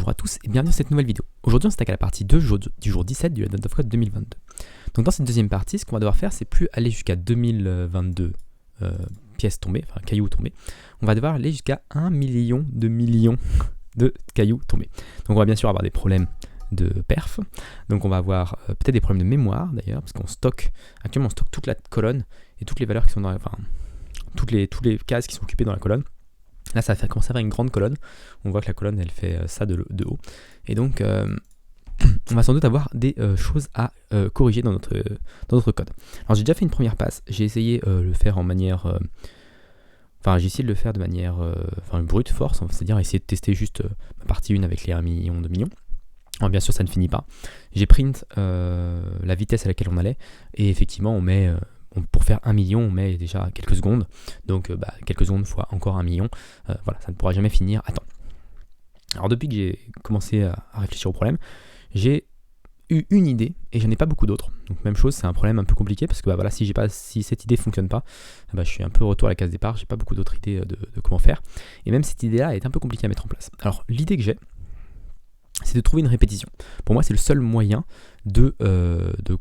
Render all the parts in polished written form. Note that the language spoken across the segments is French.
Bonjour à tous et bienvenue dans cette nouvelle vidéo. Aujourd'hui on s'attaque à la partie 2 du jour 17 du Legend of Code 2022. Donc dans cette deuxième partie, ce qu'on va devoir faire, c'est plus aller jusqu'à 2022 pièces tombées, enfin cailloux tombés. On va devoir aller jusqu'à 1 million de cailloux tombés. Donc on va bien sûr avoir des problèmes de perf. Donc on va avoir peut-être des problèmes de mémoire d'ailleurs, parce qu'on stocke, actuellement on stocke toute la colonne et toutes les valeurs qui sont dans toutes les cases qui sont occupées dans la colonne. Là, ça va commencer à faire une grande colonne. On voit que la colonne, elle fait ça de haut. Et donc, on va sans doute avoir des choses à corriger dans notre code. Alors, j'ai déjà fait une première passe. J'ai essayé de le faire en manière... j'ai essayé de le faire de manière brute force, c'est-à-dire essayer de tester juste ma partie 1 avec les 1 million, 2 millions. Alors, bien sûr, ça ne finit pas. J'ai print la vitesse à laquelle on allait. Et effectivement, on met... pour faire 1 million, on met déjà quelques secondes. Donc quelques secondes fois encore 1 million. Voilà, ça ne pourra jamais finir à temps. Alors depuis que j'ai commencé à réfléchir au problème, j'ai eu une idée et j'en ai pas beaucoup d'autres. Donc même chose, c'est un problème un peu compliqué parce que si cette idée ne fonctionne pas, je suis un peu au retour à la case départ, j'ai pas beaucoup d'autres idées de comment faire. Et même cette idée-là est un peu compliquée à mettre en place. Alors l'idée que j'ai, c'est de trouver une répétition. Pour moi, c'est le seul moyen de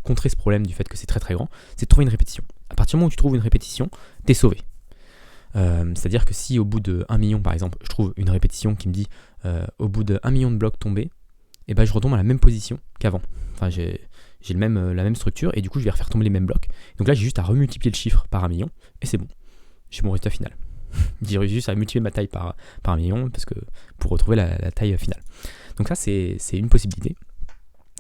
contrer ce problème du fait que c'est très très grand, c'est de trouver une répétition. À partir du moment où tu trouves une répétition, t'es sauvé. C'est-à-dire que si au bout de 1 million, par exemple, je trouve une répétition qui me dit au bout de 1 million de blocs tombés, et je retombe à la même position qu'avant. Enfin, j'ai la même structure et du coup, je vais refaire tomber les mêmes blocs. Donc là, j'ai juste à remultiplier le chiffre par 1 million et c'est bon. J'ai mon résultat final. J'ai juste à multiplier ma taille par 1 million pour retrouver la taille finale. Donc ça, c'est une possibilité.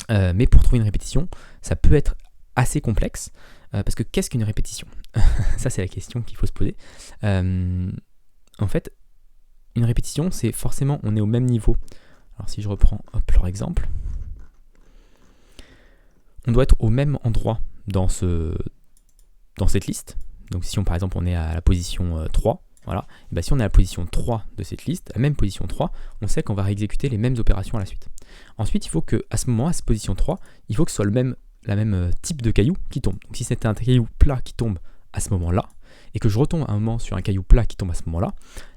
Mais pour trouver une répétition, ça peut être assez complexe. Parce que qu'est-ce qu'une répétition ? Ça, c'est la question qu'il faut se poser. En fait, une répétition, c'est forcément, on est au même niveau. Alors si je reprends leur exemple, on doit être au même endroit dans cette liste. Donc si par exemple on est à la position 3, voilà, et si on est à la position 3 de cette liste, à la même position 3, on sait qu'on va réexécuter les mêmes opérations à la suite. Ensuite, il faut qu'à ce moment, à cette position 3, il faut que ce soit la même type de caillou qui tombe. Donc si c'était un caillou plat qui tombe à ce moment-là, et que je retombe à un moment sur un caillou plat qui tombe à ce moment-là,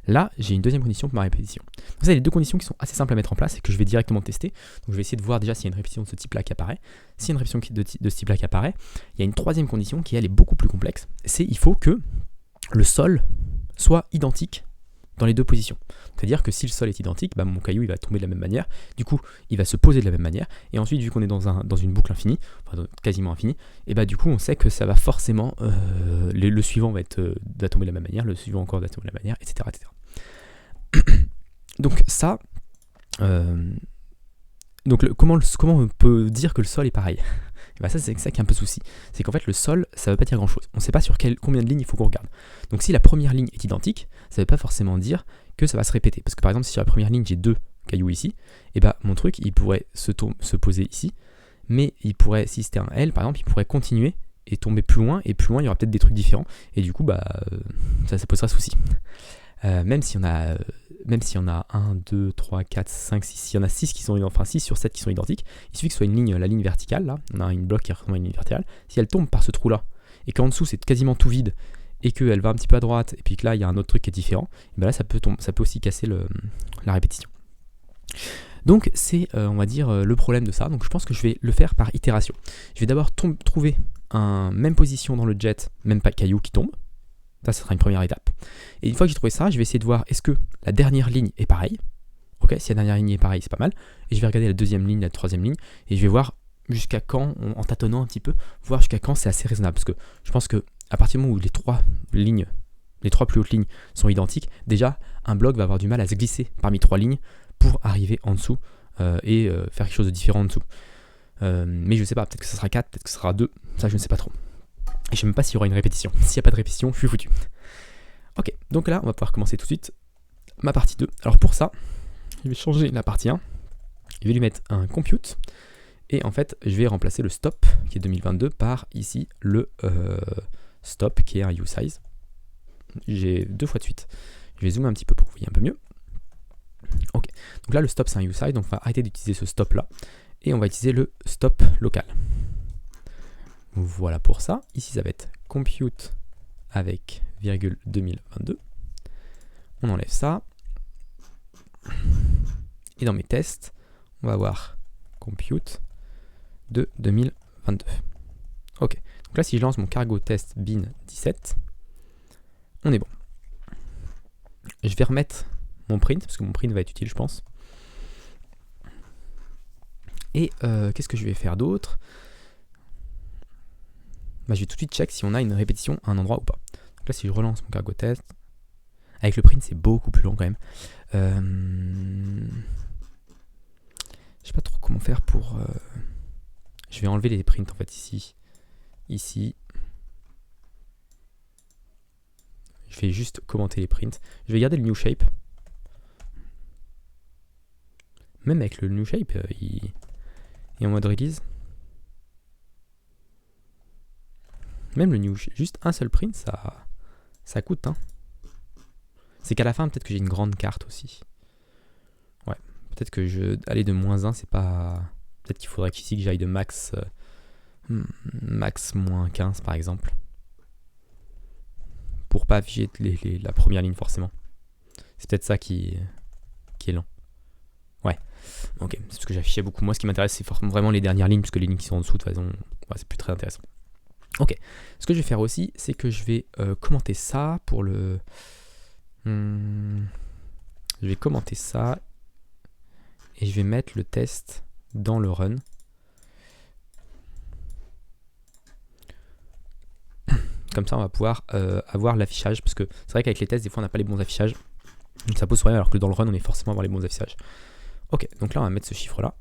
là, j'ai une deuxième condition pour ma répétition. Donc ça, c'est les deux conditions qui sont assez simples à mettre en place et que je vais directement tester. Donc je vais essayer de voir déjà s'il y a une répétition de ce type-là qui apparaît. S'il y a une répétition de ce type-là qui apparaît, il y a une troisième condition qui, elle, est beaucoup plus complexe. C'est il faut que le sol soit identique dans les deux positions. C'est-à-dire que si le sol est identique, mon caillou il va tomber de la même manière, du coup il va se poser de la même manière, et ensuite vu qu'on est dans une boucle infinie, quasiment infinie, et du coup on sait que ça va forcément, le suivant va tomber de la même manière, le suivant encore va tomber de la même manière, etc. etc. Donc ça, comment on peut dire que le sol est pareil ? Ça, c'est ça qui est un peu souci. C'est qu'en fait, le sol, ça ne veut pas dire grand-chose. On ne sait pas sur combien de lignes il faut qu'on regarde. Donc, si la première ligne est identique, ça ne veut pas forcément dire que ça va se répéter. Parce que par exemple, si sur la première ligne, j'ai 2 cailloux ici, mon truc, il pourrait se poser ici. Mais il pourrait, si c'était un L, par exemple, il pourrait continuer et tomber plus loin. Et plus loin, il y aura peut-être des trucs différents. Et du coup, ça posera souci. Même si on a 1, 2, 3, 4, 5, 6, s'il y en a 6 qui sont 6 sur 7 qui sont identiques, il suffit que ce soit la ligne verticale, là, on a une bloc qui ressemble à une ligne verticale, si elle tombe par ce trou-là, et qu'en dessous c'est quasiment tout vide, et qu'elle va un petit peu à droite, et puis que là il y a un autre truc qui est différent, et là ça peut aussi casser la répétition. Donc c'est, on va dire, le problème de ça, donc je pense que je vais le faire par itération. Je vais d'abord trouver même position dans le jet, même pas caillou qui tombe. Ça sera une première étape. Et une fois que j'ai trouvé ça, je vais essayer de voir est-ce que la dernière ligne est pareille. Ok, si la dernière ligne est pareille, c'est pas mal. Et je vais regarder la deuxième ligne, la troisième ligne, et je vais voir jusqu'à quand, en tâtonnant un petit peu, voir jusqu'à quand c'est assez raisonnable. Parce que je pense que à partir du moment où les trois plus hautes lignes sont identiques, déjà un bloc va avoir du mal à se glisser parmi 3 lignes pour arriver en dessous et faire quelque chose de différent en dessous. Mais je sais pas, peut-être que ça sera 4, peut-être que ça sera 2, ça je ne sais pas trop. Et je ne sais même pas s'il y aura une répétition. S'il n'y a pas de répétition, je suis foutu. Ok, donc là, on va pouvoir commencer tout de suite ma partie 2. Alors pour ça, je vais changer la partie 1. Je vais lui mettre un compute. Et en fait, je vais remplacer le stop, qui est 2022, par ici le stop, qui est un usize. J'ai 2 fois de suite. Je vais zoomer un petit peu pour que vous voyez un peu mieux. Ok, donc là, le stop, c'est un usize. Donc on va arrêter d'utiliser ce stop-là. Et on va utiliser le stop local. Voilà pour ça. Ici, ça va être compute avec virgule 2022. On enlève ça. Et dans mes tests, on va avoir compute de 2022. Ok, donc là si je lance mon cargo test bin 17, on est bon. Je vais remettre mon print, parce que mon print va être utile je pense. Et qu'est-ce que je vais faire d'autre? Je vais tout de suite check si on a une répétition à un endroit ou pas. Donc là si je relance mon cargo test, avec le print c'est beaucoup plus long quand même. Je sais pas trop comment faire pour... Je vais enlever les prints en fait ici. Ici. Je vais juste commenter les prints. Je vais garder le new shape. Même avec le new shape, il est en mode release. Même le new shape, juste un seul print, ça coûte. Hein. C'est qu'à la fin, peut-être que j'ai une grande carte aussi. Ouais, peut-être que aller de -1, c'est pas... Peut-être qu'il faudrait qu'ici que j'aille de max moins 15 par exemple. Pour pas afficher la première ligne forcément. C'est peut-être ça qui est lent. Ouais, ok, c'est parce que j'affichais beaucoup. Moi ce qui m'intéresse c'est vraiment les dernières lignes, puisque les lignes qui sont en dessous de toute façon, ouais, c'est plus très intéressant. Ok, ce que je vais faire aussi, c'est que je vais commenter ça pour le... je vais commenter ça et je vais mettre le test dans le run. Comme ça on va pouvoir avoir l'affichage, parce que c'est vrai qu'avec les tests des fois on n'a pas les bons affichages, donc ça pose problème, alors que dans le run on est forcément avoir les bons affichages. Ok, donc là on va mettre ce chiffre là.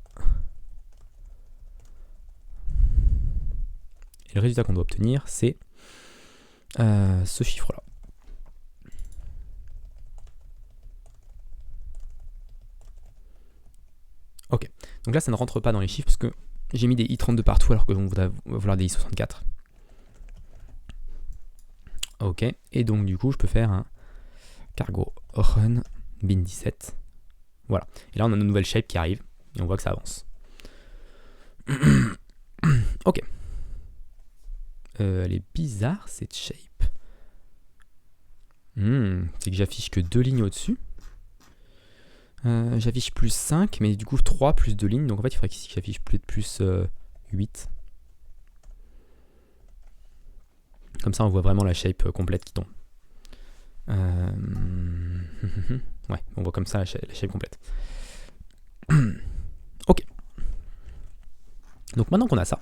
Et le résultat qu'on doit obtenir c'est ce chiffre là. Ok, donc là ça ne rentre pas dans les chiffres parce que j'ai mis des i32 partout alors que on voudrait vouloir des i64. Ok, et donc du coup je peux faire un cargo run bin 17. Voilà, et là on a une nouvelle shape qui arrive et on voit que ça avance. Ok. Elle est bizarre cette shape. C'est que j'affiche que 2 lignes au-dessus. J'affiche plus 5, mais du coup 3 plus 2 lignes. Donc en fait il faudrait qu'ici j'affiche plus 8. Comme ça on voit vraiment la shape complète qui tombe. Ouais, on voit comme ça la shape complète. Ok. Donc maintenant qu'on a ça,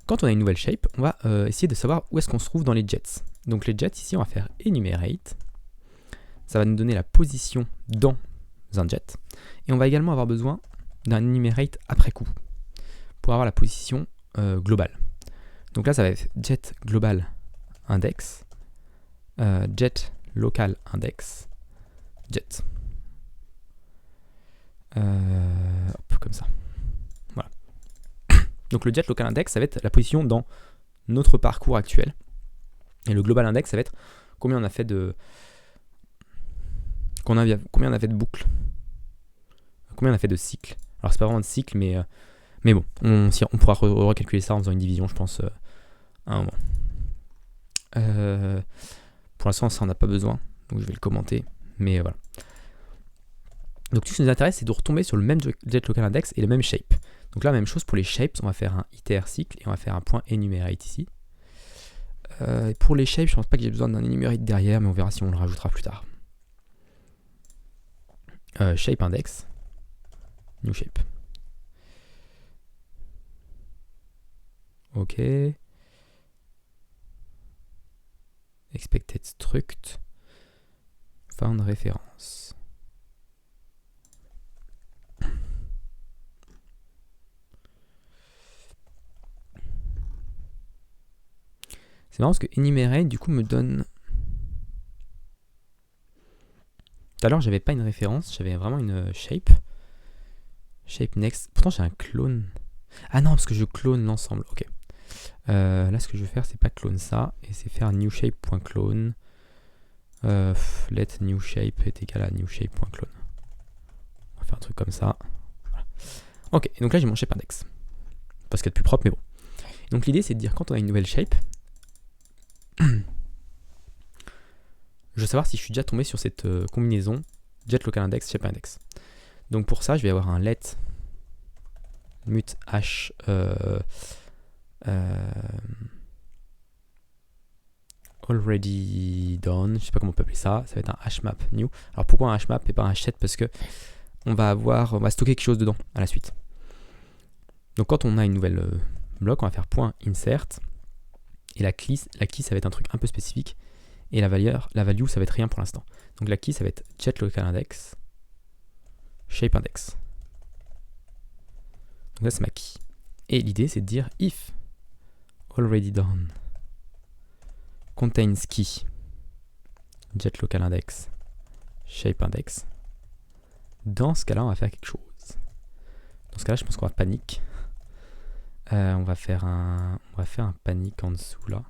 quand on a une nouvelle shape, on va essayer de savoir où est-ce qu'on se trouve dans les jets. Donc les jets, ici on va faire enumerate. Ça va nous donner la position dans un jet. Et on va également avoir besoin d'un enumerate après coup pour avoir la position globale. Donc là ça va être jet global index, jet local index, jet. Hop, comme ça. Voilà. Donc le jet local index, ça va être la position dans notre parcours actuel. Et le global index, ça va être combien on a fait de... combien on a fait de boucles. Combien on a fait de cycles. Alors c'est pas vraiment de cycle, mais bon, on pourra recalculer ça en faisant une division, je pense, à un moment. Pour l'instant, ça on n'a pas besoin, donc je vais le commenter, mais voilà. Donc tout ce qui nous intéresse, c'est de retomber sur le même jet local index et le même shape. Donc là, même chose pour les shapes, on va faire un iter cycle et on va faire un point enumerate ici. Pour les shapes, je pense pas que j'ai besoin d'un enumerate derrière, mais on verra si on le rajoutera plus tard. Shape index, new shape. Ok. Expected struct, found référence. C'est marrant parce que enumerate du coup me donne... Tout à l'heure j'avais pas une référence, j'avais vraiment une shape. Shape next. Pourtant j'ai un clone. Ah non, parce que je clone l'ensemble. Ok. Là ce que je vais faire c'est pas clone ça, et c'est faire new shape.clone. Let new shape est égal à new shape.clone. On va faire un truc comme ça. Voilà. Ok, donc là j'ai mon shape index. Pas ce qu'il y a de plus propre, mais bon. Donc l'idée c'est de dire quand on a une nouvelle shape, je veux savoir si je suis déjà tombé sur cette combinaison jet local index, shape index. Donc pour ça, je vais avoir un let mut h already done, je sais pas comment on peut appeler ça, ça va être un hmap new. Alors pourquoi un hmap et pas un hset? Parce que on va stocker quelque chose dedans à la suite. Donc quand on a une nouvelle bloc, on va faire point insert, et la key ça va être un truc un peu spécifique, et la value ça va être rien pour l'instant. Donc la key ça va être get local index, shape index. Donc ça c'est ma key. Et l'idée c'est de dire if already done contains key get local index shape index. Dans ce cas-là, on va faire quelque chose. Dans ce cas-là, je pense qu'on va panique. On va faire un panique en dessous là.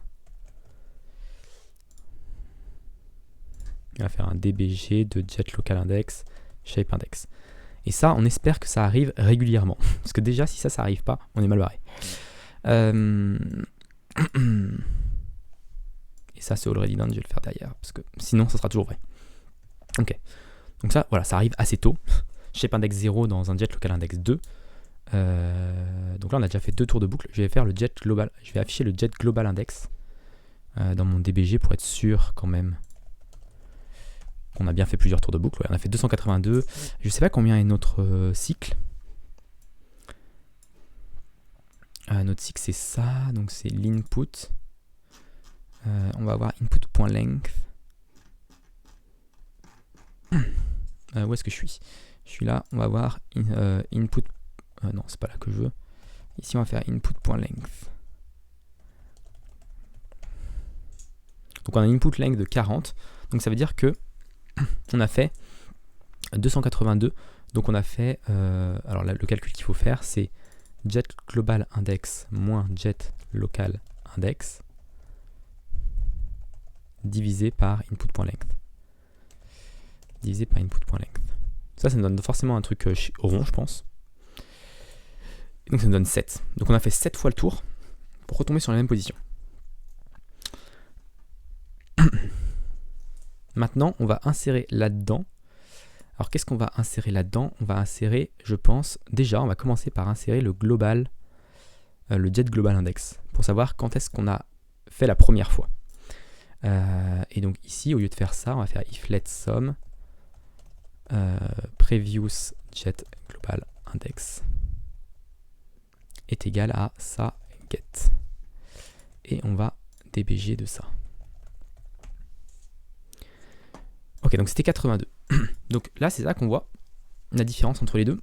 On va faire un dbg de get local index shape index. Et ça, on espère que ça arrive régulièrement. Parce que déjà, si ça n'arrive pas, on est mal barré. Et ça, c'est already done, je vais le faire derrière. Parce que sinon, ça sera toujours vrai. Ok. Donc ça, voilà, ça arrive assez tôt. Shape index 0 dans un jet local index 2. Donc là, on a déjà fait 2 tours de boucle. Je vais faire le jet global. Je vais afficher le jet global index dans mon dbg pour être sûr quand même qu'on a bien fait plusieurs tours de boucle. Ouais, on a fait 282. Je sais pas combien est notre cycle. Notre cycle, c'est ça. Donc c'est l'input. On va avoir input.length. Où est-ce que je suis? Je suis là, on va voir input. Non, c'est pas là que je veux. Ici, on va faire input.length. Donc, on a un input length de 40. Donc, ça veut dire que on a fait 282. Donc, on a fait. Alors, là, le calcul qu'il faut faire, c'est jet global index moins jet local index divisé par input.length. Divisé par input.length. Ça nous donne forcément un truc rond, je pense. Et donc ça nous donne 7. Donc on a fait 7 fois le tour pour retomber sur la même position. Maintenant, on va insérer là-dedans. Alors qu'est-ce qu'on va insérer là-dedans? On va insérer, je pense, déjà, on va commencer par insérer le global, le jet global index, pour savoir quand est-ce qu'on a fait la première fois. Et donc ici, au lieu de faire ça, on va faire if let sum previous jet global index est égal à ça get. Et on va dbg de ça. Ok, donc c'était 82. Donc là, c'est ça qu'on voit, la différence entre les deux.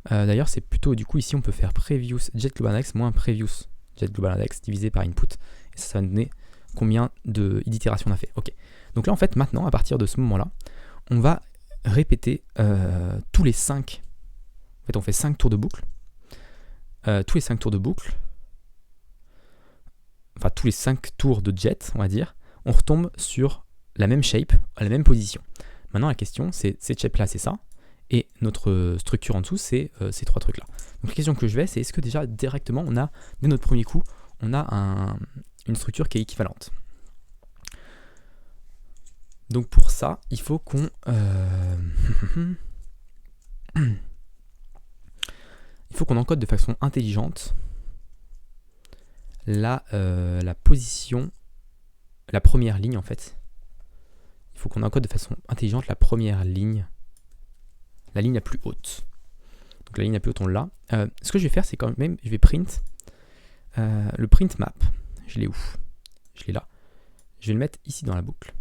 D'ailleurs, c'est plutôt, du coup, ici, on peut faire previous jet global index moins previous jet global index divisé par input. Et ça va nous donner combien d'itérations on a fait. Ok. Donc là, en fait, maintenant, à partir de ce moment-là, on va répéter tous les 5. En fait, on fait 5 tours de boucle. Tous les 5 tours de boucle, enfin tous les 5 tours de jet, on va dire, on retombe sur la même shape, à la même position. Maintenant, la question, c'est cette shape-là, c'est ça. Et notre structure en dessous, c'est ces 3 trucs-là. Donc la question que je vais, c'est est-ce que déjà, directement, on a, dès notre premier coup, on a une structure qui est équivalente. Donc pour ça, il faut qu'on... il faut qu'on encode de façon intelligente la position, la première ligne en fait. Il faut qu'on encode de façon intelligente la première ligne, la ligne la plus haute. Donc la ligne la plus haute, on l'a. Ce que je vais faire, c'est quand même, je vais print le print map. Je l'ai où? Je l'ai là. Je vais le mettre ici dans la boucle.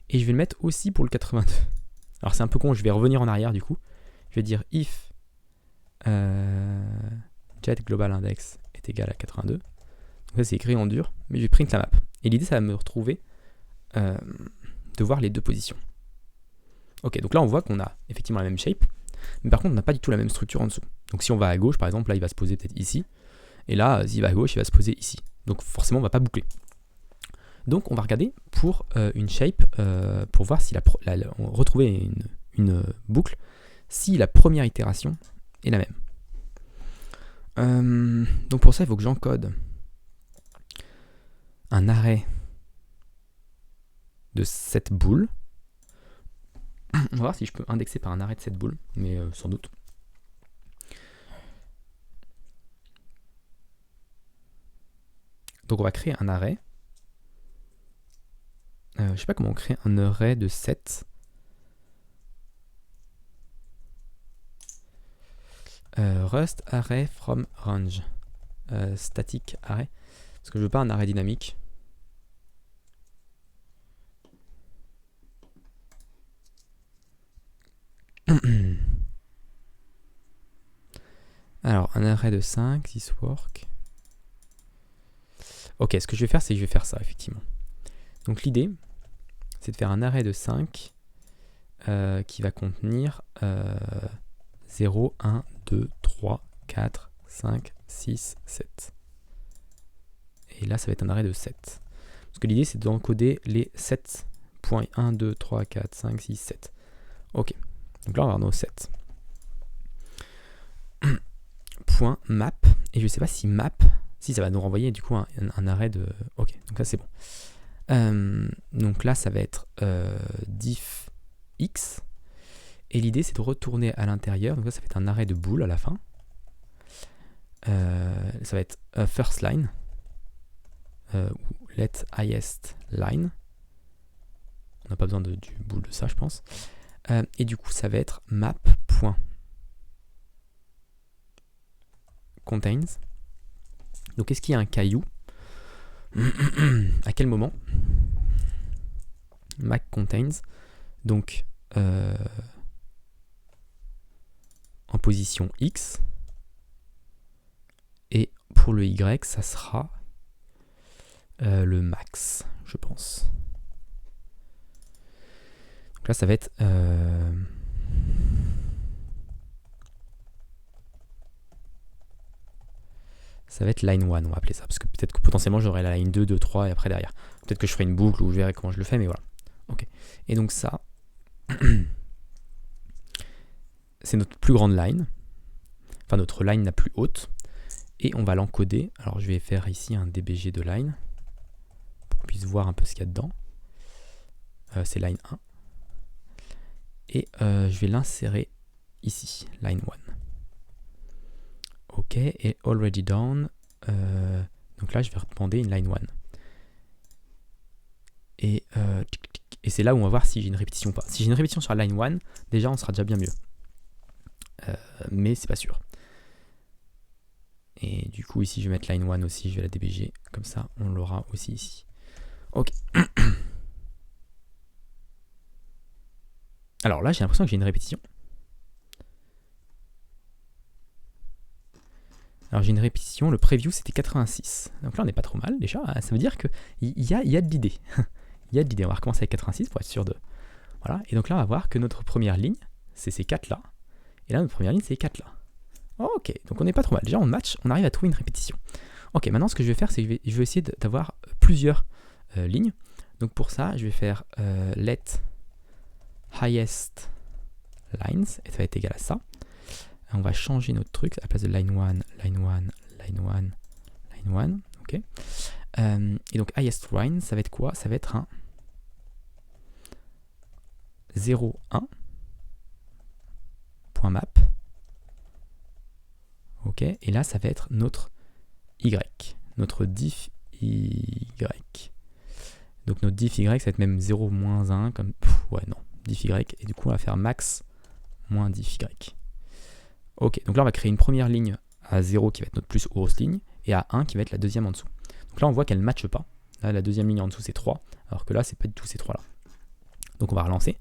Et je vais le mettre aussi pour le 82. Alors c'est un peu con, je vais revenir en arrière du coup. Je vais dire if jet global index est égal à 82. Donc ça c'est écrit en dur, mais je vais print la map. Et l'idée ça va me retrouver de voir les deux positions. Ok, donc là on voit qu'on a effectivement la même shape, mais par contre on n'a pas du tout la même structure en dessous. Donc si on va à gauche par exemple, là il va se poser peut-être ici, et là s'il va à gauche il va se poser ici. Donc forcément on va pas boucler. Donc on va regarder pour une shape, pour voir si on retrouver une boucle, si la première itération est la même. Donc pour ça il faut que j'encode un arrêt de cette boule. On va voir si je peux indexer par un arrêt de cette boule, mais sans doute. Donc on va créer un arrêt. Je sais pas comment on crée un arrêt de 7. Rust array from range. Static array. Parce que je veux pas un arrêt dynamique. Alors, un arrêt de 5, this work. Ok, ce que je vais faire, c'est que je vais faire ça, effectivement. Donc l'idée, c'est de faire un arrêt de 5 qui va contenir 0, 1, 2, 3, 4, 5, 6, 7. Et là, ça va être un arrêt de 7. Parce que l'idée, c'est d'encoder les 7 points 1, 2, 3, 4, 5, 6, 7. Ok, donc là, on va avoir nos 7. Point map, et je sais pas si map, si ça va nous renvoyer du coup un arrêt de... Ok, donc ça c'est bon. Donc là, ça va être diff x, et l'idée c'est de retourner à l'intérieur, donc là ça va être un arrêt de boule à la fin. Ça va être first line, ou let highest line. On n'a pas besoin du boule de ça, je pense. Et du coup, ça va être map.contains. Donc, est-ce qu'il y a un caillou? À quel moment? Map contains. Donc, en position X. Et pour le Y, ça sera le max, je pense. Donc là, ça va être... ça va être line 1, on va appeler ça. Parce que peut-être que potentiellement, j'aurai la line 2, 2, 3 et après derrière. Peut-être que je ferai une boucle ou je verrai comment je le fais, mais voilà. Ok. Et donc ça, c'est notre plus grande line. Enfin, notre line la plus haute. Et on va l'encoder. Alors, je vais faire ici un DBG de line. Pour qu'on puisse voir un peu ce qu'il y a dedans. C'est line 1. Et je vais l'insérer ici, line 1. Ok, et already done. Donc là, je vais demander une line 1. Et c'est là où on va voir si j'ai une répétition ou pas. Si j'ai une répétition sur la line 1, déjà, on sera déjà bien mieux. Mais c'est pas sûr. Et du coup, ici, je vais mettre line 1 aussi, je vais la DBG. Comme ça, on l'aura aussi ici. Ok. Alors là, j'ai l'impression que j'ai une répétition. Alors j'ai une répétition, le preview c'était 86. Donc là on n'est pas trop mal déjà, ça veut dire qu'il y a de l'idée. Il y a de l'idée, on va recommencer avec 86 pour être sûr de... Voilà, et donc là on va voir que notre première ligne, c'est ces 4 là. Et là notre première ligne c'est ces 4 là. Ok, donc on n'est pas trop mal. Déjà on match, on arrive à trouver une répétition. Ok, maintenant ce que je vais faire c'est que je vais essayer d'avoir plusieurs lignes. Donc pour ça je vais faire let highest lines, et ça va être égal à ça. On va changer notre truc à la place de line 1, line 1, line 1, line 1. Ok. Et donc highest line, ça va être quoi? Ça va être un 0, 1. .map. Ok. Et là, ça va être notre Y. Notre diff Y. Donc notre diff Y, ça va être même 0, moins 1. Comme... ouais, non. Diff Y. Et du coup, on va faire max moins diff Y. Ok, donc là on va créer une première ligne à 0 qui va être notre plus grosse ligne et à 1 qui va être la deuxième en dessous. Donc là on voit qu'elle ne matche pas. Là la deuxième ligne en dessous c'est 3, alors que là c'est pas du tout ces 3 là. Donc on va relancer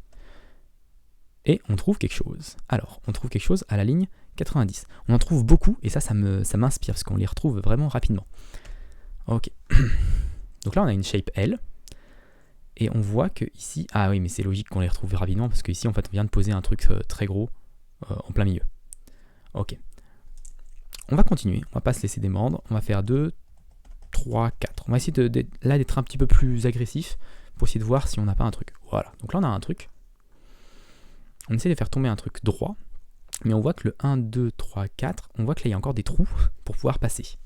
et on trouve quelque chose. Alors on trouve quelque chose à la ligne 90. On en trouve beaucoup et ça m'inspire parce qu'on les retrouve vraiment rapidement. Ok, donc là on a une shape L et on voit que ici, ah oui mais c'est logique qu'on les retrouve rapidement parce qu'ici en fait on vient de poser un truc très gros en plein milieu. Ok, on va continuer, on va pas se laisser démordre, on va faire 2, 3, 4. On va essayer là d'être un petit peu plus agressif pour essayer de voir si on n'a pas un truc. Voilà, donc là on a un truc. On essaie de faire tomber un truc droit, mais on voit que le 1, 2, 3, 4, on voit que là il y a encore des trous pour pouvoir passer.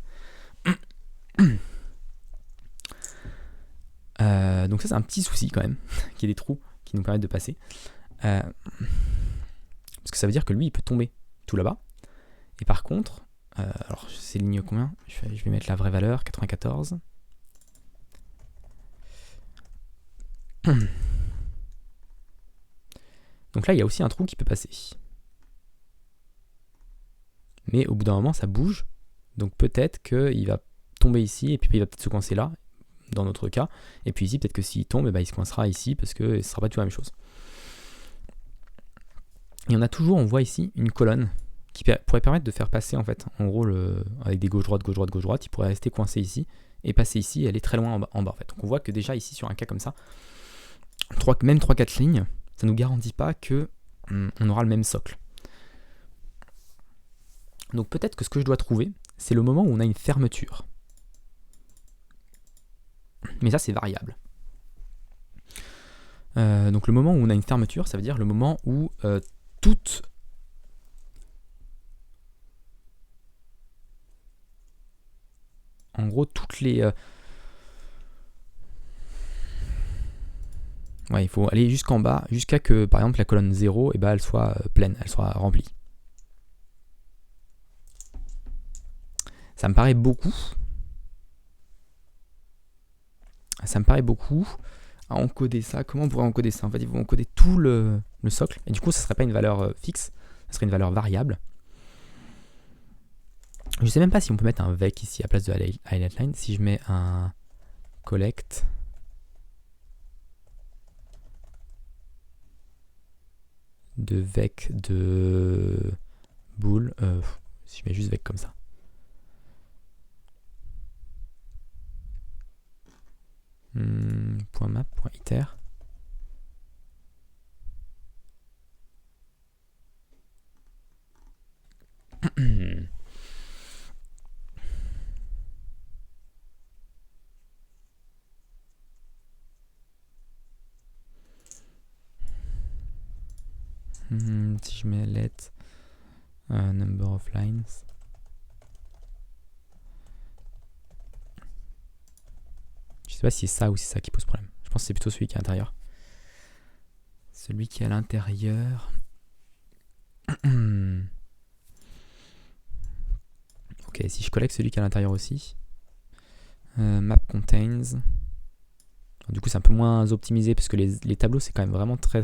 Donc ça c'est un petit souci quand même, qu'il y ait des trous qui nous permettent de passer. Parce que ça veut dire que lui il peut tomber tout là-bas. Et par contre, alors c'est ligne combien? Je vais mettre la vraie valeur, 94. Donc là il y a aussi un trou qui peut passer. Mais au bout d'un moment ça bouge. Donc peut-être qu'il va tomber ici et puis il va peut-être se coincer là, dans notre cas. Et puis ici peut-être que s'il tombe, il se coincera ici parce que ce ne sera pas tout la même chose. Et on a toujours, on voit ici une colonne qui pourrait permettre de faire passer en fait, en gros, avec des gauche-droite, gauche-droite, gauche-droite, il pourrait rester coincé ici et passer ici et aller très loin en bas en fait. Donc on voit que déjà ici sur un cas comme ça, même 3-4 lignes, ça ne nous garantit pas que on aura le même socle. Donc peut-être que ce que je dois trouver, c'est le moment où on a une fermeture. Mais ça c'est variable. Donc le moment où on a une fermeture, ça veut dire le moment où toutes les... Ouais, il faut aller jusqu'en bas, jusqu'à que, par exemple, la colonne 0, elle soit pleine, elle soit remplie. Ça me paraît beaucoup. Ça me paraît beaucoup à encoder ça. Comment on pourrait encoder ça? En fait, il faut encoder tout le socle. Et du coup, ça ne serait pas une valeur fixe, ça serait une valeur variable. Je ne sais même pas si on peut mettre un vec ici à la place de highlight line. Si je mets un collect de vec de bool, si je mets juste vec comme ça. .map, .iter. Si je mets let number of lines, je sais pas si c'est ça ou si c'est ça qui pose problème. Je pense que c'est plutôt celui qui est à l'intérieur. Celui qui est à l'intérieur. Ok, si je collecte celui qui est à l'intérieur aussi. Map contains. Du coup, c'est un peu moins optimisé parce que les tableaux, c'est quand même vraiment très.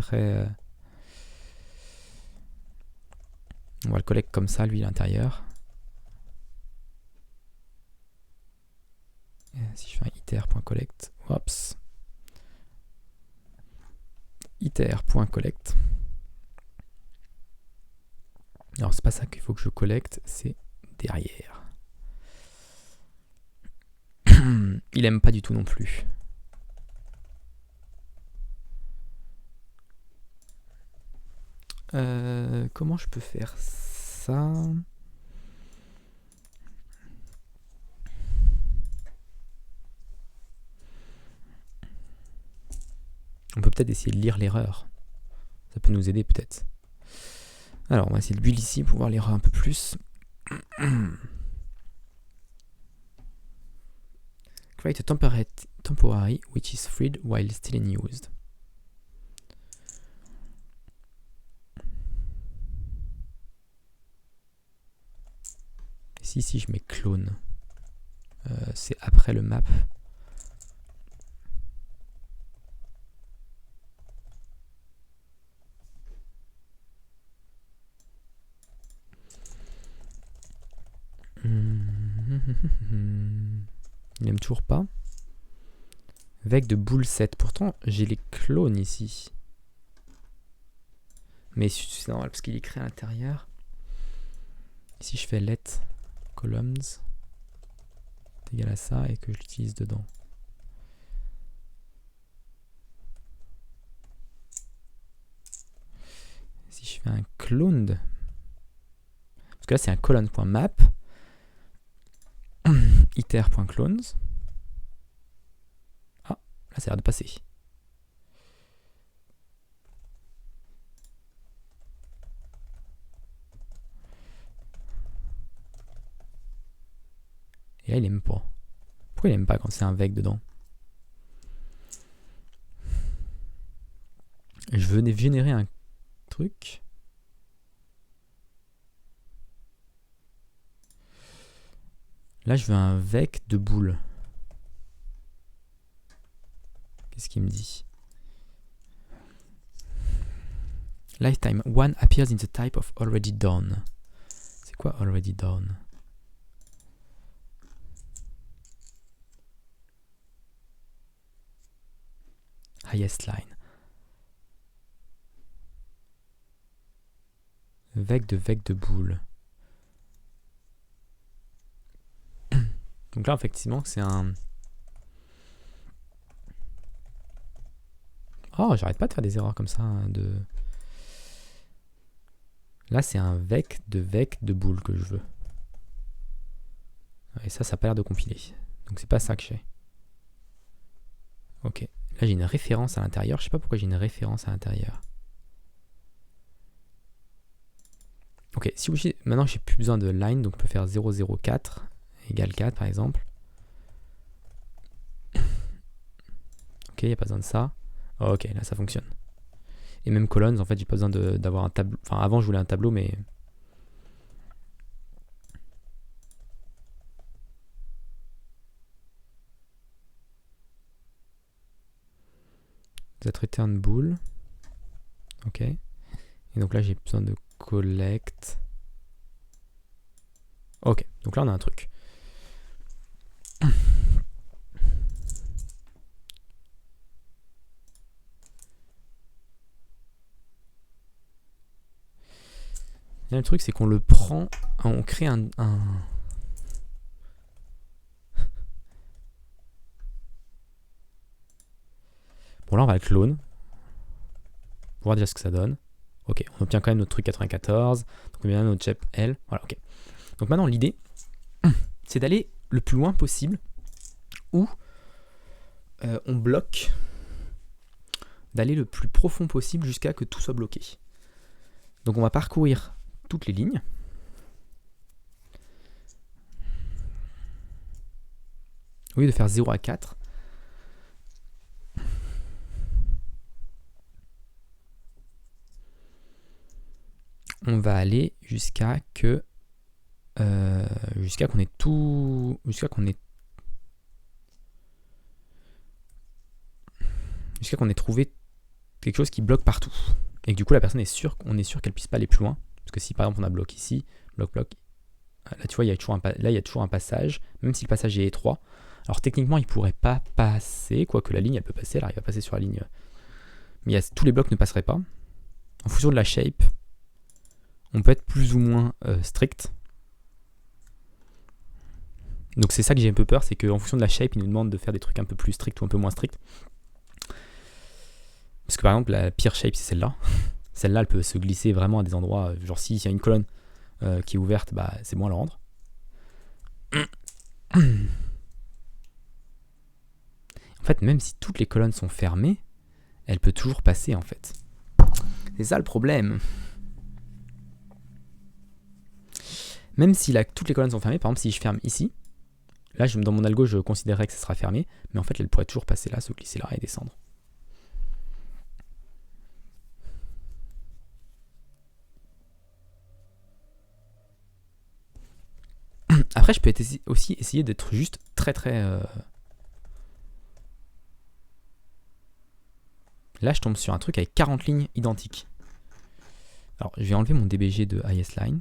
On va le collecter comme ça, lui, à l'intérieur. Si je fais un iter.collect, oups. iter.collect. Alors, c'est pas ça qu'il faut que je collecte, c'est derrière. Il aime pas du tout non plus. Comment je peux faire ça? On peut peut-être essayer de lire l'erreur. Ça peut nous aider peut-être. Alors, on va essayer de build ici pour voir l'erreur un peu plus. Create a temporary which is freed while still in used. Si je mets clone, c'est après le map. Il n'aime toujours pas. Avec de bool 7. Pourtant, j'ai les clones ici. Mais c'est normal parce qu'il est écrit à l'intérieur. Si je fais let columns est égal à ça et que je l'utilise dedans. Si je fais un clone, parce que là c'est un colon.map iter.clones. Ah, là ça a l'air de passer. Et là il aime pas. Pourquoi il aime pas quand c'est un vec dedans? veux générer un truc. Là, je veux un vec de boule. Qu'est-ce qu'il me dit? Lifetime 1 appears in the type of already done. C'est quoi already done? Highest line. Vec de boule. Donc là, effectivement, c'est un... Oh, j'arrête pas de faire des erreurs comme ça. Là, c'est un vec de boule que je veux. Et ça n'a pas l'air de compiler. Donc c'est pas ça que j'ai. Ok. Là, j'ai une référence à l'intérieur. Je sais pas pourquoi j'ai une référence à l'intérieur. Ok, si maintenant j'ai plus besoin de line, donc on peut faire 004 égale 4 par exemple. Ok, il n'y a pas besoin de ça. Oh, ok, là ça fonctionne. Et même colonnes, en fait, j'ai pas besoin d'avoir un tableau. Enfin, avant je voulais un tableau, mais... That return bool. Ok. Et donc là j'ai besoin de collect. Ok, donc là on a un truc. Et le truc c'est qu'on le prend, on crée un... Bon là on va le clone. Pour voir déjà ce que ça donne. Ok, on obtient quand même notre truc 94. Donc on vient notre chep L. Voilà, ok. Donc maintenant l'idée, c'est d'aller le plus loin possible où on bloque, d'aller le plus profond possible jusqu'à que tout soit bloqué. Donc on va parcourir toutes les lignes. Au lieu de faire 0 à 4, on va aller jusqu'à que jusqu'à qu'on ait tout, jusqu'à qu'on ait trouvé quelque chose qui bloque partout. Et que du coup la personne est sûre, on est sûr qu'elle puisse pas aller plus loin. Parce que si par exemple on a bloc ici, bloc, là tu vois il y a toujours un passage, même si le passage est étroit. Alors techniquement il pourrait pas passer, quoique la ligne elle peut passer, elle arrive à passer sur la ligne. Mais tous les blocs ne passeraient pas. En fonction de la shape, on peut être plus ou moins strict. Donc c'est ça que j'ai un peu peur, c'est qu'en fonction de la shape, il nous demande de faire des trucs un peu plus stricts ou un peu moins stricts. Parce que par exemple, la pire shape, c'est celle-là. Celle-là, elle peut se glisser vraiment à des endroits, genre s'il y a une colonne qui est ouverte, bah c'est bon à le rendre. En fait, même si toutes les colonnes sont fermées, elle peut toujours passer en fait. C'est ça le problème. Même si toutes les colonnes sont fermées, par exemple si je ferme ici, là dans mon algo je considérerais que ça sera fermé, mais en fait elle pourrait toujours passer là, se glisser là et descendre. Après je peux aussi essayer d'être juste très très... Là je tombe sur un truc avec 40 lignes identiques. Alors je vais enlever mon DBG de highest line.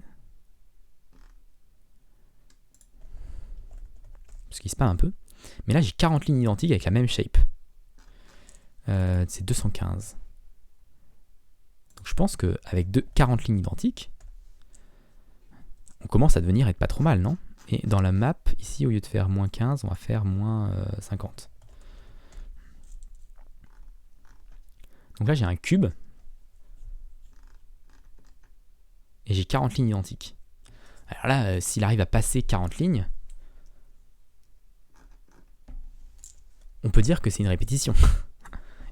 Parce qu'il se passe un peu. Mais là j'ai 40 lignes identiques avec la même shape. C'est 215. Donc je pense qu'avec 40 lignes identiques, on commence à devenir être pas trop mal, non? Et dans la map, ici, au lieu de faire moins 15, on va faire moins 50. Donc là j'ai un cube. Et j'ai 40 lignes identiques. Alors là, s'il arrive à passer 40 lignes, on peut dire que c'est une répétition.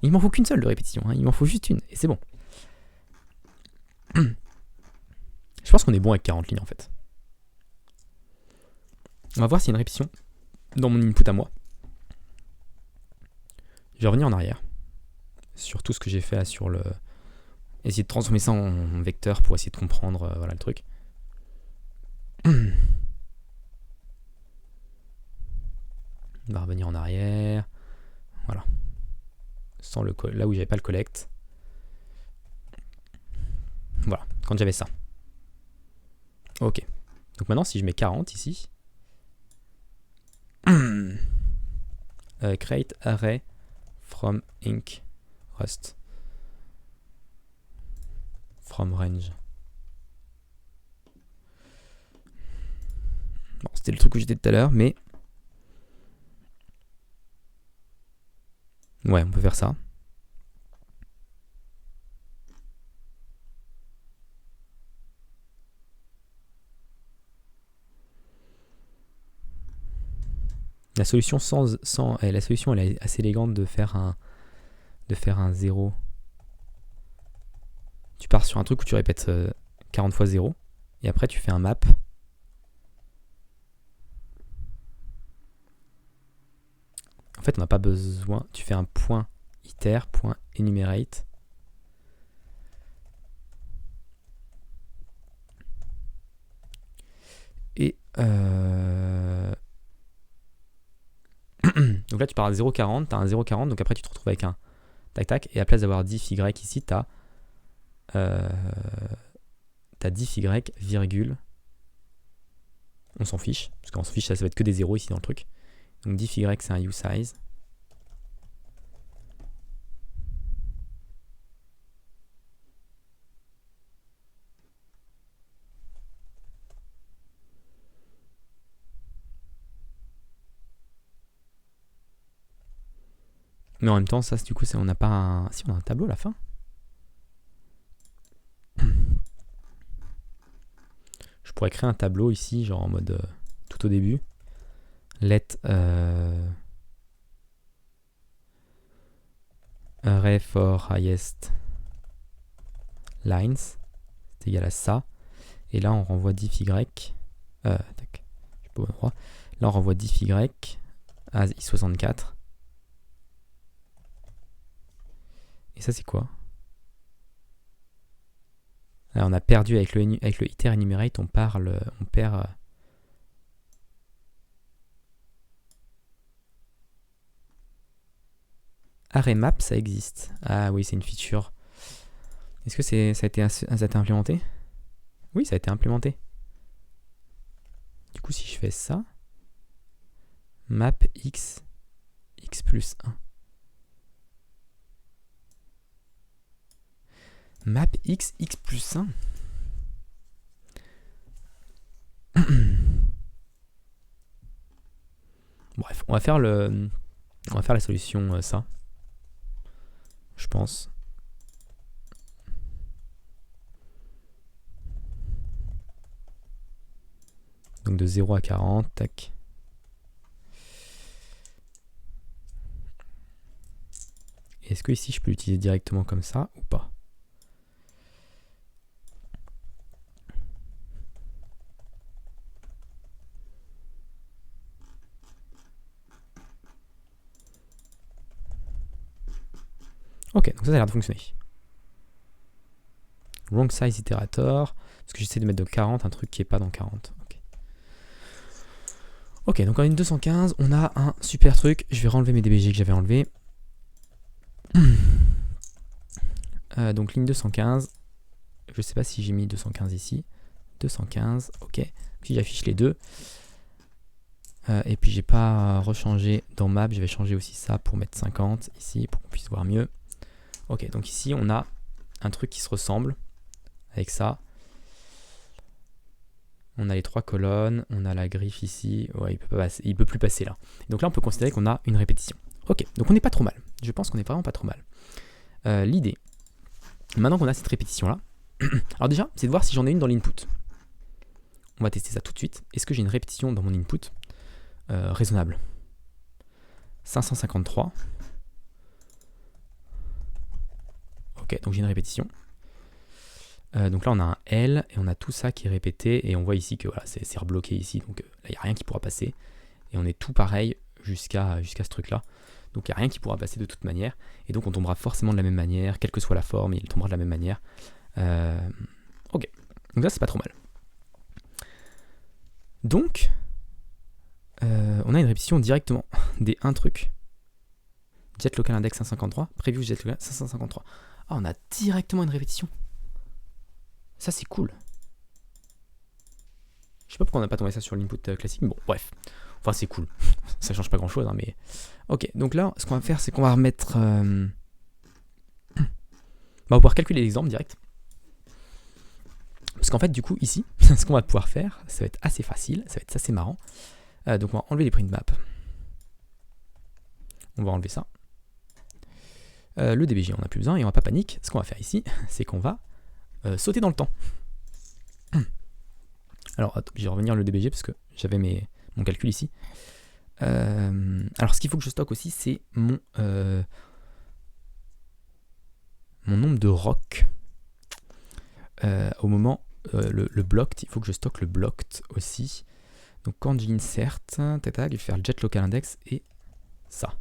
Il m'en faut qu'une seule de répétition, hein. Il m'en faut juste une, et c'est bon. Je pense qu'on est bon avec 40 lignes en fait. On va voir s'il y a une répétition dans mon input à moi. Je vais revenir en arrière sur tout ce que j'ai fait là sur le essayer de transformer ça en vecteur pour essayer de comprendre voilà, le truc. On va revenir en arrière. Voilà. Sans le là où j'avais pas le collect. Voilà, quand j'avais ça. Ok. Donc maintenant, si je mets 40 ici. Create array from ink rust. From range. Bon, c'était le truc que j'étais tout à l'heure, mais... Ouais, on peut faire ça. La solution la solution elle est assez élégante de faire un 0. Tu pars sur un truc où tu répètes 40 fois 0 et après tu fais un map. En fait, on n'a pas besoin. Tu fais un point iter, point enumerate. Et donc là, tu pars à 0,40, tu as un 0,40, donc après tu te retrouves avec un tac-tac, et à la place d'avoir diff y ici, tu as diff y, virgule. On s'en fiche, parce qu'on s'en fiche, ça va être que des zéros ici dans le truc. Donc diff y, c'est un usize. Mais en même temps, ça, du coup, on n'a pas un... Si, on a un tableau à la fin. Je pourrais créer un tableau ici, genre en mode tout au début. Let array for highest lines, c'est égal à ça. Et là, on renvoie diff y. Tac, je suis pas au bon endroit. Là, on renvoie diff y à i64. Et ça, c'est quoi? Alors, on a perdu avec le iter enumerate, on perd. Array map, ça existe. Ah oui, c'est une feature. Est-ce que ça a été implémenté? Oui, ça a été implémenté. Du coup, si je fais ça, map x plus 1. Map x plus 1. Bref, on va faire la solution ça. Je pense. Donc de 0 à 40, tac. Est-ce que ici je peux l'utiliser directement comme ça ou pas? Ok, donc ça a l'air de fonctionner. Wrong size iterator, parce que j'essaie de mettre de 40 un truc qui n'est pas dans 40. Ok, donc en ligne 215, on a un super truc. Je vais renlever mes DBG que j'avais enlevés. Donc ligne 215, je sais pas si j'ai mis 215 ici. 215, ok. Puis j'affiche les deux. Et puis j'ai pas rechangé dans map, je vais changer aussi ça pour mettre 50 ici pour qu'on puisse voir mieux. Ok, donc ici on a un truc qui se ressemble avec ça. On a les trois colonnes, on a la griffe ici. Ouais, il peut plus passer là. Donc là on peut considérer qu'on a une répétition. Ok, donc on n'est pas trop mal. Je pense qu'on n'est vraiment pas trop mal. L'idée, maintenant qu'on a cette répétition là, alors déjà c'est de voir si j'en ai une dans l'input. On va tester ça tout de suite. Est-ce que j'ai une répétition dans mon input raisonnable? 553. Ok, donc j'ai une répétition. Donc là on a un L et on a tout ça qui est répété et on voit ici que voilà, c'est rebloqué ici, donc là il n'y a rien qui pourra passer et on est tout pareil jusqu'à ce truc là. Donc il n'y a rien qui pourra passer de toute manière. Et donc on tombera forcément de la même manière, quelle que soit la forme, il tombera de la même manière. Ok, donc ça c'est pas trop mal. Donc, on a une répétition directement des 1 truc. Jet local index 553, preview jet local 553. Ah, on a directement une répétition. Ça c'est cool. Je sais pas pourquoi on n'a pas tombé ça sur l'input classique, mais bon, bref. Enfin, c'est cool. Ça change pas grand chose, hein, mais. Ok, donc là, ce qu'on va faire, c'est qu'on va remettre. On va pouvoir calculer l'exemple direct. Parce qu'en fait, du coup, ici, ce qu'on va pouvoir faire, ça va être assez facile, ça va être assez marrant. Donc, on va enlever les print maps. On va enlever ça. Le DBG, on n'a plus besoin et on va pas paniquer. Ce qu'on va faire ici, c'est qu'on va sauter dans le temps. Alors, attends, je vais revenir le DBG parce que j'avais mon calcul ici. Alors, ce qu'il faut que je stocke aussi, c'est mon nombre de rocs. Au moment, le blocked, il faut que je stocke le blocked aussi. Donc, quand j'insert, tac, je vais faire le jet local index et ça.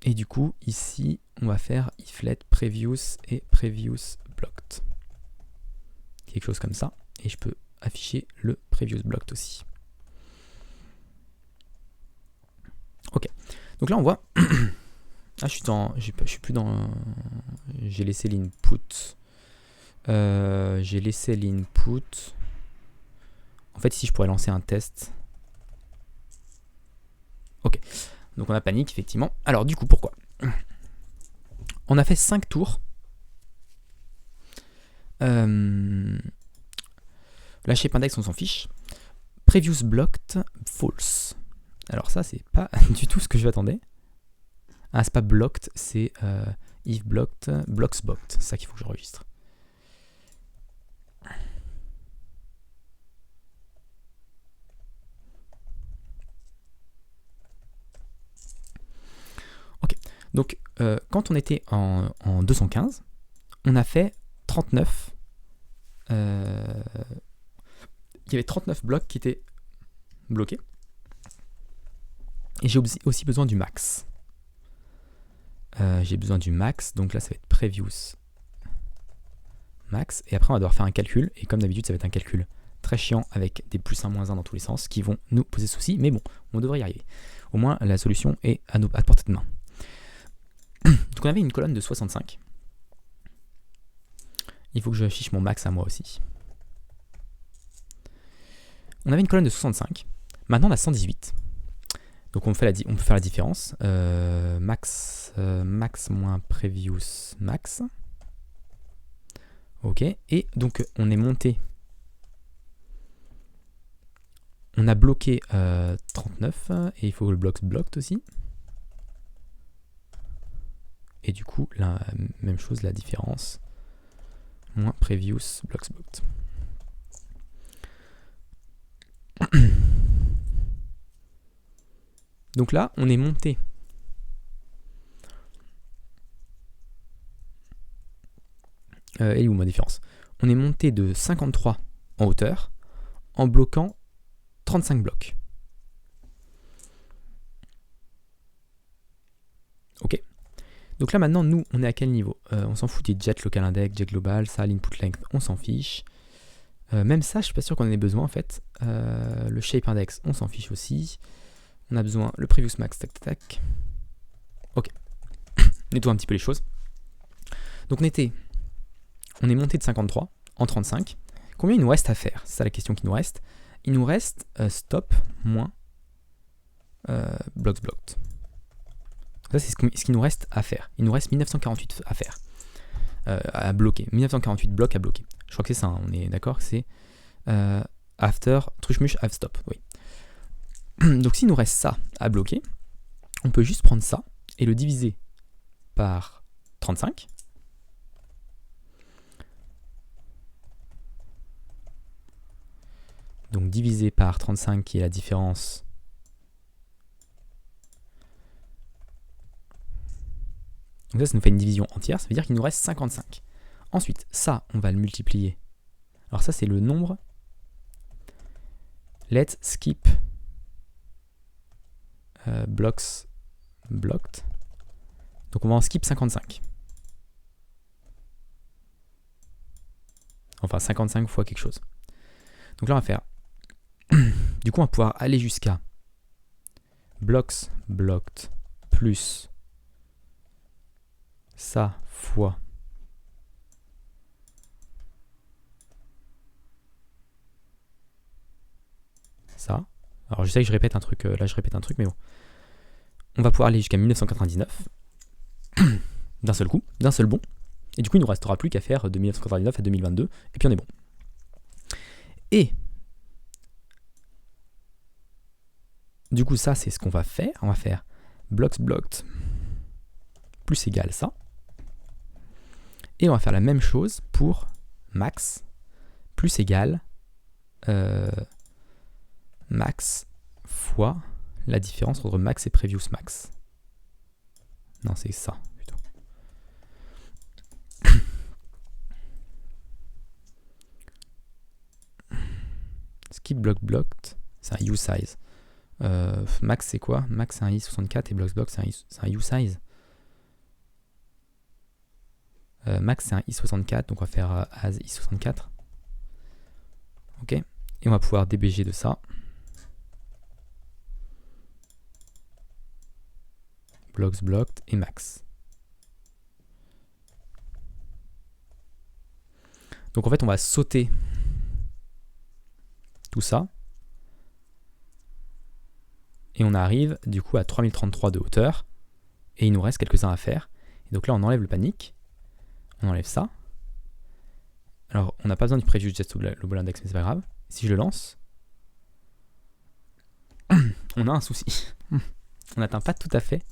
Et du coup, ici, on va faire iflet previous et previous blocked. Quelque chose comme ça. Et je peux afficher le previous blocked aussi. Ok. Donc là, on voit. Ah, je suis plus dans. J'ai laissé l'input. J'ai laissé l'input. En fait, ici, je pourrais lancer un test. Ok. Donc on a panique, effectivement. Alors du coup, pourquoi? On a fait 5 tours. La shape index, on s'en fiche. Previous blocked, false. Alors ça, c'est pas du tout ce que je m'attendais. Ah, c'est pas blocked, c'est if blocked, blocks blocked. C'est ça qu'il faut que j'enregistre. Ok, donc quand on était en 215, on a fait 39. Il y avait 39 blocs qui étaient bloqués. Et j'ai aussi besoin du max. J'ai besoin du max, donc là ça va être previous max. Et après on va devoir faire un calcul. Et comme d'habitude, ça va être un calcul très chiant avec des plus 1, moins 1 dans tous les sens qui vont nous poser souci. Mais bon, on devrait y arriver. Au moins, la solution est à portée de main. Donc on avait une colonne de 65. Il faut que j'affiche mon max à moi aussi. On avait une colonne de 65. Maintenant on a 118. Donc on peut faire la différence. Max moins previous max. Ok. Et donc on est monté. On a bloqué 39. Et il faut le blocked aussi. Et du coup, la même chose, la différence. Moins previous blocks blocked. Donc là, on est monté. Et où ma différence? On est monté de 53 en hauteur en bloquant 35 blocs. Ok. Donc là maintenant, nous, on est à quel niveau? On s'en fout des jet local index, jet global, ça, l'input length, on s'en fiche. Même ça, je suis pas sûr qu'on en ait besoin en fait. Le shape index, on s'en fiche aussi. On a besoin le previous max, tac tac tac. Ok. Nettoie un petit peu les choses. Donc on est monté de 53 en 35. Combien il nous reste à faire? C'est ça la question qui nous reste. Il nous reste stop moins blocks blocked. Ça c'est ce qui nous reste à faire. Il nous reste 1948 à faire. À bloquer. 1948 blocs à bloquer. Je crois que c'est ça, hein. On est d'accord que c'est after truchmuche have stop. Oui. Donc s'il nous reste ça à bloquer, on peut juste prendre ça et le diviser par 35. Donc divisé par 35 qui est la différence. Donc ça nous fait une division entière, ça veut dire qu'il nous reste 55. Ensuite, ça, on va le multiplier. Alors ça, c'est le nombre. Let's skip blocks blocked. Donc on va en skip 55. Enfin 55 fois quelque chose. Donc là on va faire... Du coup on va pouvoir aller jusqu'à blocks blocked plus ça fois ça. Alors je sais que je répète un truc, là je répète un truc, mais bon. On va pouvoir aller jusqu'à 1999 d'un seul coup, d'un seul bond. Et du coup il ne nous restera plus qu'à faire de 1999 à 2022, et puis on est bon. Et du coup ça c'est ce qu'on va faire. On va faire blocks blocked plus égal ça. Et on va faire la même chose pour max plus égal max fois la différence entre max et previous max. Non, c'est ça plutôt. Skip block blocked, c'est un usize. Max c'est quoi? Max c'est un i64 et blocks blocked c'est un usize. Max c'est un i64, donc on va faire as i64. Ok, et on va pouvoir dbg de ça. Blocks blocked et max. Donc en fait on va sauter tout ça. Et on arrive du coup à 3033 de hauteur. Et il nous reste quelques-uns à faire. Et donc là on enlève le panique. On enlève ça. Alors on n'a pas besoin du preview just to global index, mais c'est pas grave. Si je le lance, on a un souci. On n'atteint pas tout à fait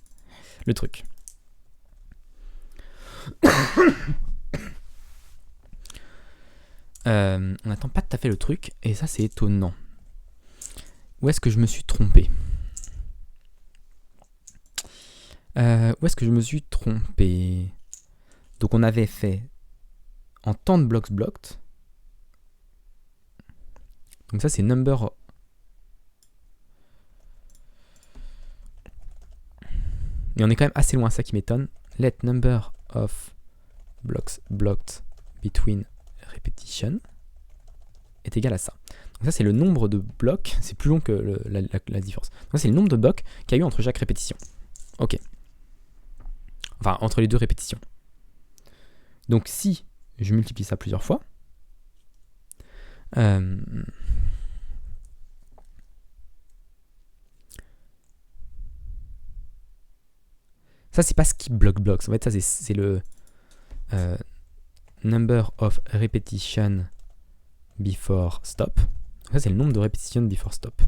le truc. On n'attend pas tout à fait le truc, et ça c'est étonnant. Où est-ce que je me suis trompé? Donc on avait fait en temps de blocks blocked. Donc ça c'est number. Mais on est quand même assez loin, ça qui m'étonne. Let number of blocks blocked between repetition est égal à ça. Donc ça c'est le nombre de blocs, c'est plus long que la différence. Donc ça c'est le nombre de blocs qu'il y a eu entre chaque répétition. Ok. Enfin entre les deux répétitions. Donc si je multiplie ça plusieurs fois, ça c'est pas skip block blocks. En fait ça c'est le number of repetition before stop. Ça c'est le nombre de répétitions before stop.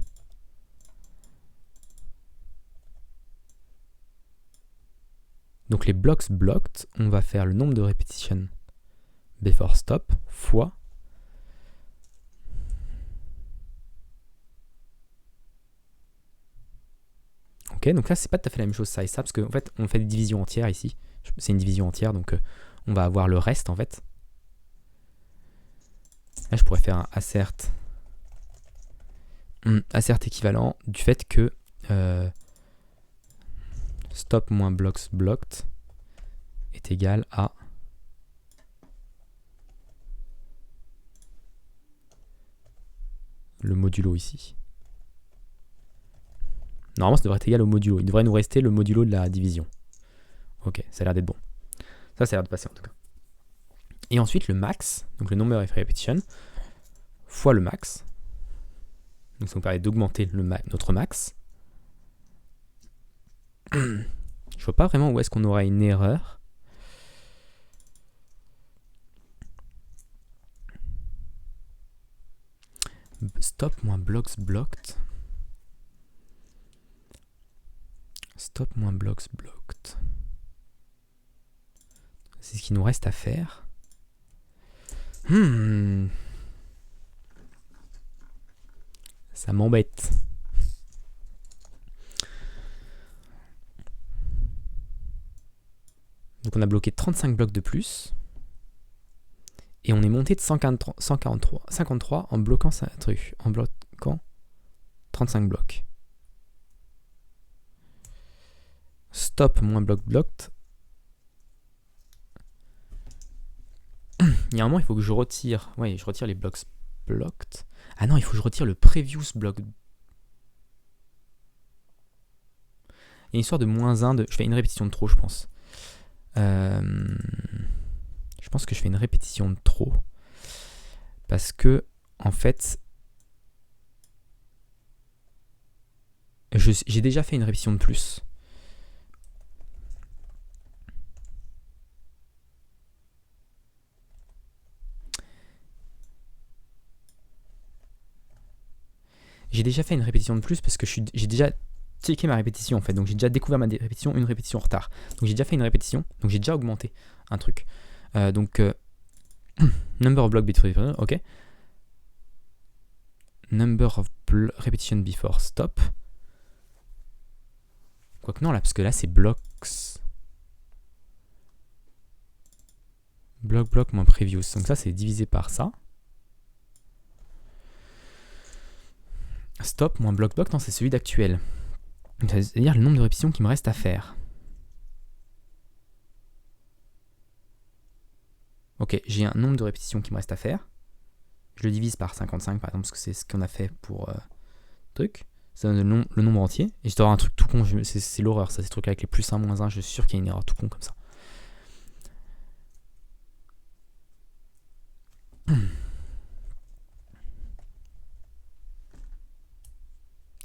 Donc les blocks blocked, on va faire le nombre de répétitions before stop fois ok, donc là c'est pas tout à fait la même chose ça et ça, parce qu'en fait on fait des divisions entières ici. C'est une division entière, donc on va avoir le reste en fait. Là je pourrais faire un assert équivalent du fait que stop moins blocks blocked est égal à le modulo ici. Normalement ça devrait être égal au modulo. Il devrait nous rester le modulo de la division. Ok, ça a l'air d'être bon. Ça a l'air de passer en tout cas. Et ensuite le max, donc le number of repetition, fois le max. Donc ça nous permet d'augmenter notre max. Je vois pas vraiment où est-ce qu'on aura une erreur. Stop moins blocks blocked. Stop moins blocks blocked. C'est ce qu'il nous reste à faire. Ça m'embête. Donc on a bloqué 35 blocs de plus. Et on est monté de 53 en bloquant 35 blocs. stop moins block blocked. Il y a un moment, il faut que je retire. Ouais, je retire les blocks blocked. Ah non, il faut que je retire le previous block. Il y a une histoire de -1 de. Je fais une répétition de trop, je pense. Je pense que je fais une répétition de trop. Parce que, en fait, j'ai déjà fait une répétition de plus. J'ai déjà fait une répétition de plus parce que j'ai déjà checké ma répétition en fait. Donc j'ai déjà découvert ma répétition, une répétition en retard. Donc j'ai déjà fait une répétition, donc j'ai déjà augmenté un truc. Number of block before, ok. Number of repetition before stop. Quoique non là, parce que là c'est blocks. Block moins previous. Donc ça c'est divisé par ça. Stop moins block, non c'est celui d'actuel. C'est-à-dire le nombre de répétitions qui me reste à faire. Ok, j'ai un nombre de répétitions qui me reste à faire. Je le divise par 55 par exemple, parce que c'est ce qu'on a fait pour truc. Ça donne le nombre entier. Et je dois avoir un truc tout con, c'est l'horreur ça, ces trucs avec les +1, -1, je suis sûr qu'il y a une erreur tout con comme ça.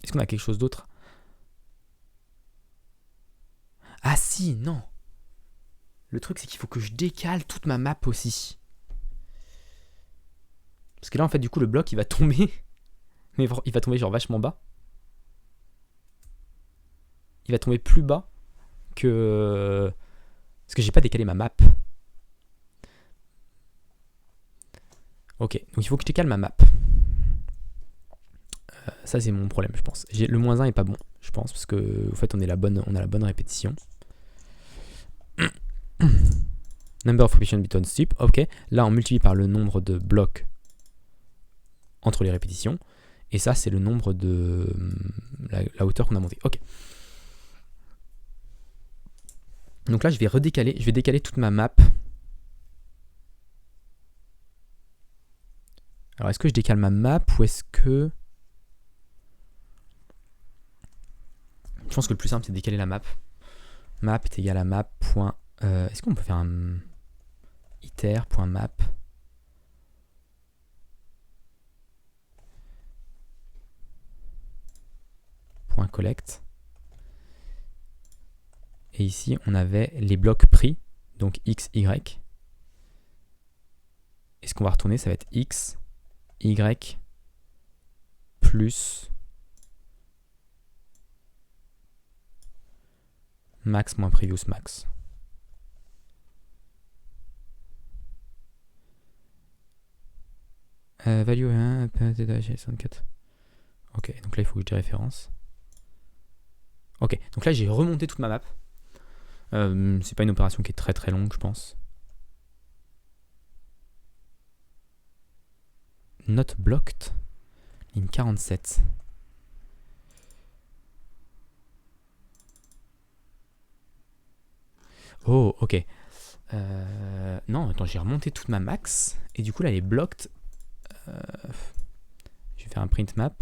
Est-ce qu'on a quelque chose d'autre? Ah si, non. Le truc c'est qu'il faut que je décale toute ma map aussi. Parce que là en fait du coup le bloc il va tomber. Mais il va tomber genre vachement bas. Il va tomber plus bas que... Parce que j'ai pas décalé ma map. Ok, donc il faut que je décale ma map. Ça c'est mon problème je pense. Le -1 est pas bon je pense parce que en fait on a la bonne répétition. Number of repetition between steep, ok. Là on multiplie par le nombre de blocs entre les répétitions. Et ça c'est le nombre de la hauteur qu'on a montée. Ok. Donc là je vais décaler toute ma map. Alors est-ce que je décale ma map ou est-ce que... Je pense que le plus simple c'est de décaler la map. Map est égal à map. Est-ce qu'on peut faire un iter.map .collect. Et ici on avait les blocs pris, donc x, y. Et ce qu'on va retourner ça va être x, y plus max moins previous max. Value 1, 64. Ok, donc là il faut que je déréférence. Ok, donc là j'ai remonté toute ma map. C'est pas une opération qui est très très longue, je pense. Not blocked. Ligne 47. Oh, ok. Non, attends, j'ai remonté toute ma max. Et du coup, là, elle est blocked. Je vais faire un print map.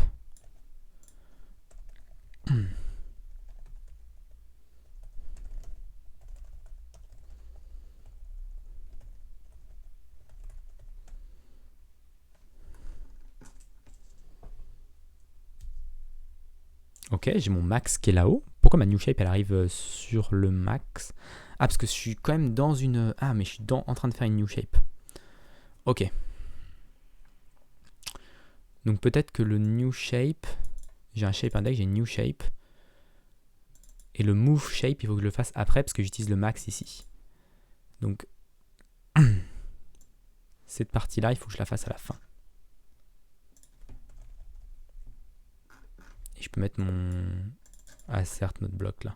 Ok, j'ai mon max qui est là-haut. Pourquoi ma new shape elle arrive sur le max? Ah, parce que je suis quand même dans une... Ah, mais je suis en train de faire une new shape. Ok. Donc peut-être que le new shape... J'ai un shape index, j'ai une new shape. Et le move shape, il faut que je le fasse après parce que j'utilise le max ici. Donc... Cette partie-là, il faut que je la fasse à la fin. Et je peux mettre mon assert notre bloc là.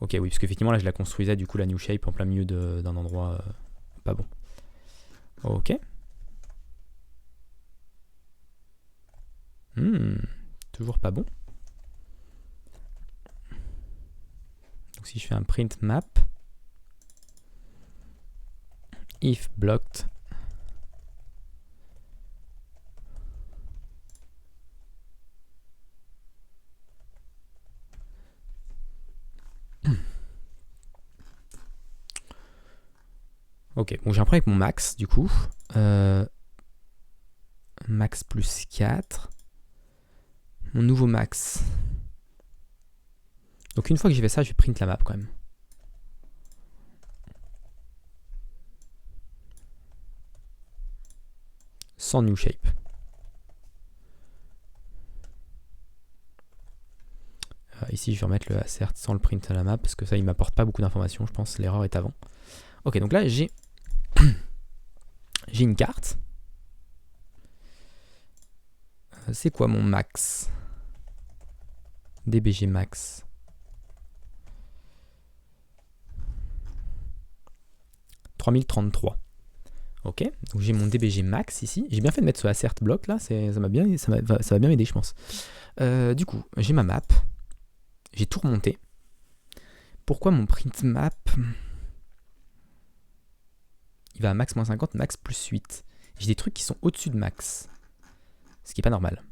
Ok, oui, parce qu'effectivement là je la construisais du coup la new shape en plein milieu d'un endroit pas bon. Ok. Toujours pas bon. Donc si je fais un print map, if blocked, ok, bon j'ai un problème avec mon max du coup. Max plus 4. Mon nouveau max. Donc une fois que j'ai fait ça, je vais print la map quand même. Sans new shape. Ici, je vais remettre le assert sans le print à la map parce que ça, il m'apporte pas beaucoup d'informations. Je pense que l'erreur est avant. Ok, donc là, j'ai une carte. C'est quoi mon max? DBG max. « 3033. Ok, donc j'ai mon DBG max ici. J'ai bien fait de mettre ce assert block là, ça va bien m'aider, je pense. Du coup, j'ai ma map. J'ai tout remonté. Pourquoi mon print map il va à max moins 50, max plus 8. J'ai des trucs qui sont au-dessus de max. Ce qui n'est pas normal.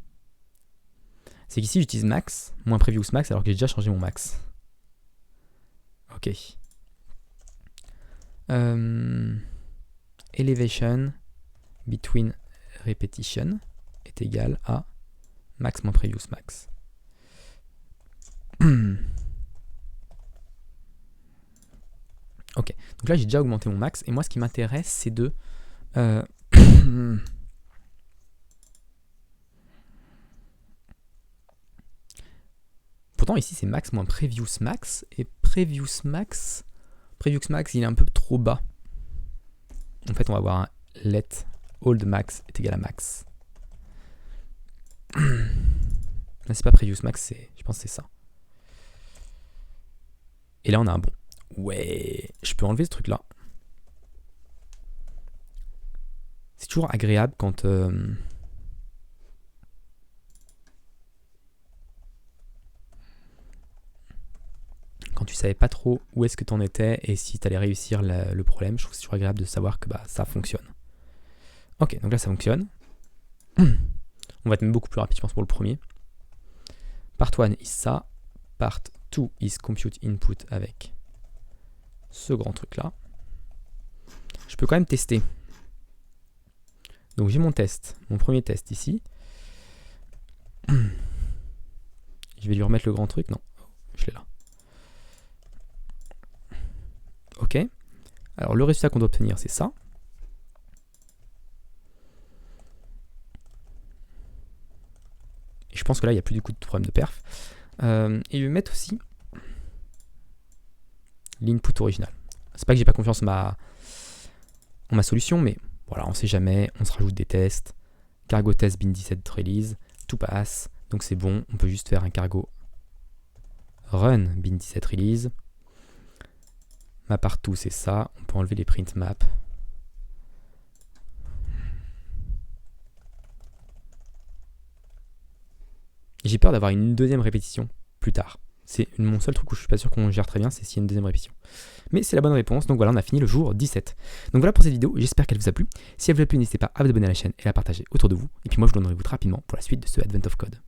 C'est qu'ici j'utilise max, moins previous max, alors que j'ai déjà changé mon max. Ok. Elevation between repetition est égal à max moins previous max. Ok, donc là j'ai déjà augmenté mon max, et moi ce qui m'intéresse c'est de... Pourtant ici c'est max moins previous max, et previous max il est un peu trop bas. En fait on va avoir un let old max est égal à max. Là c'est pas previous max, je pense que c'est ça. Et là on a un bon. Ouais, je peux enlever ce truc là. C'est toujours agréable quand tu savais pas trop où est-ce que tu en étais et si tu allais réussir le problème. Je trouve que c'est toujours agréable de savoir que ça fonctionne. Ok, donc là ça fonctionne. On va être même beaucoup plus rapide, je pense, pour le premier. Part 1 is ça. Part 2 is compute input avec ce grand truc là. Je peux quand même tester. Donc j'ai mon test, mon premier test ici. Je vais lui remettre le grand truc. Non, je l'ai là. Ok. Alors le résultat qu'on doit obtenir, c'est ça. Et je pense que là, il n'y a plus du coup de problème de perf. Et je vais mettre aussi l'input original. C'est pas que j'ai pas confiance en ma solution, mais voilà, on sait jamais. On se rajoute des tests. Cargo test bin 17 release. Tout passe. Donc c'est bon. On peut juste faire un cargo run bin 17 release. Ma partout, c'est ça. On peut enlever les print maps. J'ai peur d'avoir une deuxième répétition plus tard. C'est mon seul truc où je suis pas sûr qu'on gère très bien, c'est s'il y a une deuxième répétition. Mais c'est la bonne réponse, donc voilà, on a fini le jour 17. Donc voilà pour cette vidéo, j'espère qu'elle vous a plu. Si elle vous a plu, n'hésitez pas à vous abonner à la chaîne et à la partager autour de vous. Et puis moi, je vous donne rendez-vous rapidement pour la suite de ce Advent of Code.